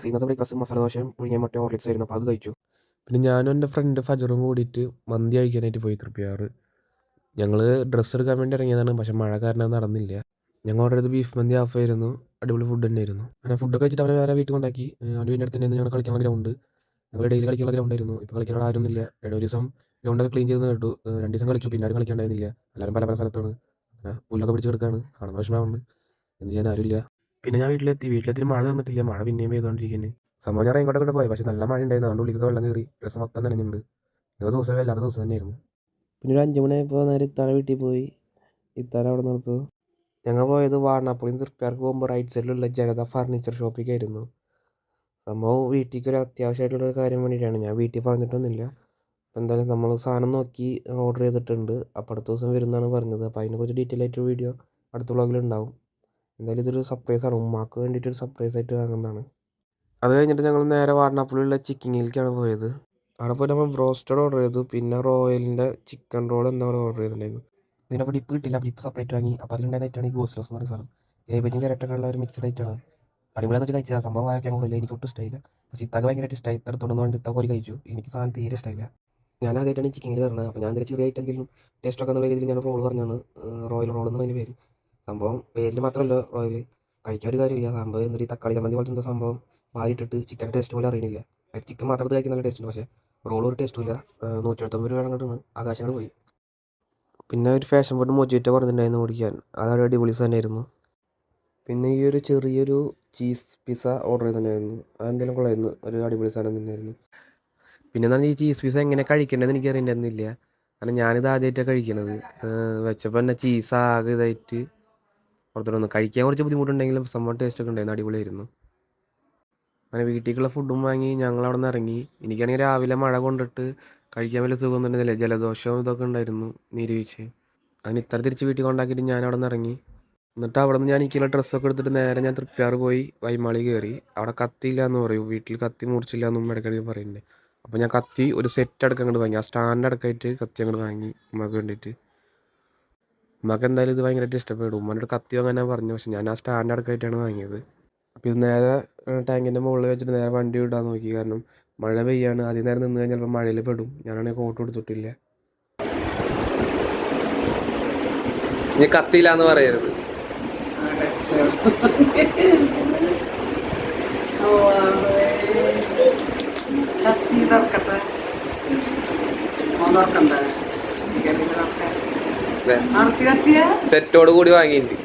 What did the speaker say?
ഇന്നത്തെ ബ്രേക്ക്ഫാസ്റ്റ് മസാല ദോശയും പുഴുങ്ങിയ മുട്ട ഹോർലിക്സ് ആയിരുന്നു. അപ്പോൾ അത് കഴിച്ചു. പിന്നെ ഞാനും എൻ്റെ ഫ്രണ്ട് ഫജറും കൂടിയിട്ട് മന്തി കഴിക്കാനായിട്ട് പോയി തൃപ്തിയാറ്. ഞങ്ങൾ ഡ്രസ്സ് എടുക്കാൻ വേണ്ടി ഇറങ്ങിയതാണ്, പക്ഷേ മഴ കാരണം നടന്നില്ല. ഞങ്ങൾ ഓർഡർ ചെയ്ത് ബീഫ് മന്തി ഹാഫ് ആയിരുന്നു. അടിപൊളി ഫുഡ് തന്നെയായിരുന്നു. അങ്ങനെ ഫുഡൊക്കെ വെച്ചിട്ട് അവരെ വേറെ വീട്ടിൽ കൊണ്ടാക്കി. അവൻ്റെ വീടിൻ്റെ അടുത്ത് തന്നെ ഞങ്ങൾ കളിക്കാനുള്ള ഗ്രൗണ്ട്, ഞങ്ങൾ ഡെയിലി കളിക്കാനുള്ള ഗ്രൗണ്ടായിരുന്നു. ഇപ്പോൾ കളിക്കാനുള്ള ആരുമില്ല. ഒരു ദിവസം ഗ്രൗണ്ടൊക്കെ ക്ലീൻ ചെയ്ത് കേട്ടു. 2 ദിവസം കളിച്ചു, പിന്നെ ആരും കളിക്കാണ്ടായിരുന്നില്ല. എല്ലാവരും പല പല സ്ഥലത്താണ്. അങ്ങനെ പുല്ലൊക്കെ പിടിച്ച് കിടക്കുകയാണ്, കാണുമ്പോൾ വിഷമമുണ്ട്. എന്ത് ചെയ്യാൻ ആരുമില്ല. പിന്നെ ഞാൻ വീട്ടിലെത്തി മഴ നിന്നിട്ടില്ല, മഴ പിന്നെയും പെയ്തുകൊണ്ടിരിക്കുന്നത്. സംഭവം ഞാൻ റെയിൻകോട്ടൊക്കെ പോയി, പക്ഷേ നല്ല മഴ ഉണ്ടായിരുന്നു. അതുകൊണ്ട് ഉള്ളിലേക്ക് വെള്ളം കയറി, ഡ്രസ്സ് മൊത്തം നനഞ്ഞിട്ടുണ്ട്. ഇന്നത്തെ ദിവസം വല്ലാത്ത ദിവസം തന്നെയായിരുന്നു. പിന്നെ ഒരു 5 മണിയായപ്പോൾ നേരെ ഇത്താടെ വീട്ടിൽ പോയി. ഇത്താടെ അവിടെ നിർത്തും. ഞങ്ങൾ പോയത് വാർണാപ്പുളിയിൽ നിന്ന് തൃപ്തിയാർക്ക് പോകുമ്പോൾ റൈറ്റ് സൈഡിലുള്ള ജനത ഫർണിച്ചർ ഷോപ്പിലേക്കായിരുന്നു. സംഭവം വീട്ടിലേക്ക് ഒരു അത്യാവശ്യമായിട്ടുള്ളൊരു കാര്യം വേണ്ടിയിട്ടാണ്. ഞാൻ വീട്ടിൽ പറഞ്ഞിട്ടൊന്നുമില്ല. അപ്പോൾ എന്തായാലും നമ്മൾ സാധനം നോക്കി ഓർഡർ ചെയ്തിട്ടുണ്ട്. അപ്പോൾ അടുത്ത ദിവസം വരുന്നതാണ് പറഞ്ഞത്. അപ്പോൾ അതിനെക്കുറിച്ച് ഡീറ്റെയിൽ ആയിട്ട് വീഡിയോ അടുത്ത വ്ളോഗിലുണ്ടാവും. എന്തായാലും ഇതൊരു സർപ്രൈസാണ്, ഉമ്മാക്ക് വേണ്ടിയിട്ടൊരു സർപ്രൈസായിട്ട് വാങ്ങുന്നതാണ്. അത് കഴിഞ്ഞിട്ട് ഞങ്ങൾ നേരെ വാർണാപ്പുളിയുള്ള ചിക്കിങ്ങിലേക്കാണ് പോയത്. അവിടെ പോയിട്ട് നമ്മൾ ബ്രോസ്റ്റഡ് ഓർഡർ ചെയ്തു. പിന്നെ റോയലിൻ്റെ ചിക്കൻ റോൾ എന്താ ഓർഡർ ചെയ്തിട്ടുണ്ടായിരുന്നു. ഇതിനപ്പോൾ ഡിപ്പ് കിട്ടില്ല, ഡിപ്പ് സെപ്പറേറ്റ് വാങ്ങി. അപ്പോൾ അതിലുണ്ടായ ഐറ്റാണ് ഈ ഗോസ്ലോസ് എന്ന് പറയുന്ന സാധനം. ഏബിയും ക്യാരറ്റൊക്കെ ഉള്ള ഒരു മിക്സ്ഡ് ഐറ്റാണ്. അടിപൊളിയാന്ന് വെച്ച് കഴിച്ചാൽ സംഭവം വായിക്കാൻ കൊള്ളില്ല, എനിക്ക് ഒട്ടും ഇഷ്ടമായില്ല. പക്ഷേ ഇത്താക്ക് ഭയങ്കരമായിട്ട് ഇഷ്ടമായി. ഇത്തരത്തോടൊന്നും വേണ്ടി ഇത്താക്ക് ഒരു കഴിച്ചു. എനിക്ക് സാധനം തീരെ ഇഷ്ടമായില്ല. ഞാൻ ആദ്യമായിട്ടാണ് ഈ ചിക്കൻ കയറുന്നത്. അപ്പോൾ ഞാൻ എന്തെങ്കിലും ചെറിയ ഐറ്റം എന്തെങ്കിലും ടേസ്റ്റ് ഒക്കെ എന്നുള്ള രീതിയിൽ ഞാൻ റോൾ പറഞ്ഞാണ്. റോയൽ റോൾ എന്നതിൻ്റെ പേര്. സംഭവം പേരിൽ മാത്രമല്ല റോയൽ, കഴിക്കാൻ ഒരു കാര്യമില്ല. സംഭവം എന്നിട്ട് ഈ തക്കാളി ചമ്മന്തി പോലത്തെ എന്തോ സംഭവം വാരിയിട്ടിട്ട് ചിക്കൻ ടേസ്റ്റ് പോലും അറിയണില്ല. അത് ചിക്കൻ മാത്രം എടുത്ത് കഴിക്കുന്ന നല്ല ടേസ്റ്റ് ഉണ്ട്, പക്ഷേ റോൾ ഒരു ടേസ്റ്റും ഇല്ല. 170 രൂപ അങ്ങോട്ടാണ് ആകാശങ്ങൾ പോയി. പിന്നെ ഒരു ഫാഷൻ ഫുഡ് മൊജിറ്റോ പറഞ്ഞിട്ടുണ്ടായിരുന്നു കുടിക്കാൻ. അത് അടിപൊളി തന്നെയായിരുന്നു. പിന്നെ ഈ ഒരു ചെറിയൊരു ചീസ് പിസ്സ ഓർഡർ ചെയ്തിട്ടുണ്ടായിരുന്നു. അതെന്തെങ്കിലും കൊള്ളായിരുന്നു, ഒരു അടിപൊളി സാധനം തന്നെയായിരുന്നു. പിന്നെ എന്നാൽ ഈ ചീസ് പിസ്സ എങ്ങനെ കഴിക്കേണ്ടതെന്ന് എനിക്ക് അറിയണ്ടായിരുന്നില്ല. കാരണം ഞാനിത് ആദ്യമായിട്ടാണ് കഴിക്കണത്. വെച്ചപ്പോൾ തന്നെ ചീസ് ആകെ ഇതായിട്ട് പുറത്തോട്ട് വന്നു. കഴിക്കാൻ കുറച്ച് ബുദ്ധിമുട്ടുണ്ടെങ്കിലും സംഭവം ടേസ്റ്റൊക്കെ ഉണ്ടായിരുന്നു, അടിപൊളിയായിരുന്നു. അങ്ങനെ വീട്ടിലേക്കുള്ള ഫുഡും വാങ്ങി ഞങ്ങൾ അവിടെ നിന്ന് ഇറങ്ങി. എനിക്കാണെങ്കിൽ രാവിലെ മഴ കൊണ്ടിട്ട് കഴിക്കാൻ വലിയ സുഖമൊന്നും ഉണ്ടായിരുന്നില്ല. ജലദോഷവും ഇതൊക്കെ ഉണ്ടായിരുന്നു, നീരുവീഴ്ച. അങ്ങനെ ഇത്ര തിരിച്ച് വീട്ടിൽ കൊണ്ടാക്കിയിട്ട് ഞാൻ അവിടെ നിന്ന് ഇറങ്ങി. എന്നിട്ട് അവിടെ നിന്ന് ഞാൻ എനിക്കുള്ള ഡ്രസ്സൊക്കെ എടുത്തിട്ട് നേരെ ഞാൻ തൃപ്തിയാറ് പോയി വൈമാളി കയറി. അവിടെ കത്തിയില്ല എന്ന് പറയും, വീട്ടിൽ കത്തി മുറിച്ചില്ല എന്നും ഇടയ്ക്കിടയ്ക്ക് പറയുന്നുണ്ട്. അപ്പോൾ ഞാൻ കത്തി ഒരു സെറ്റ് അടക്കം അങ്ങോട്ട് വാങ്ങി. ആ സ്റ്റാൻഡ് അടക്കമായിട്ട് കത്തി അങ്ങോട്ട് വാങ്ങി ഉമ്മക്ക് വേണ്ടിയിട്ട്. ഉമ്മക്ക് എന്തായാലും ഇത് ഭയങ്കരമായിട്ട് ഇഷ്ടപ്പെടും. ഉമ്മനോട് കത്തി വാങ്ങാൻ ഞാൻ പറഞ്ഞു, പക്ഷേ ഞാൻ ആ സ്റ്റാൻഡ് അടക്കമായിട്ടാണ് വാങ്ങിയത്. അപ്പോൾ ഇത് നേരെ ടാങ്കിൻ്റെ മുകളിൽ വെച്ചിട്ട് നേരെ വണ്ടി വിടാൻ നോക്കി. കാരണം മഴ പെയ്യാണ്, ആദ്യം നേരം നിന്ന് കഴിഞ്ഞാൽ ചിലപ്പോൾ മഴയിൽ പെടും. ഞാനാണെങ്കിൽ കോട്ട് കൊടുത്തിട്ടില്ല. ഇനി കത്തിയില്ല എന്ന് പറയരുത്. സെറ്റോട് കൂടി വാങ്ങിയിട്ടുണ്ട്.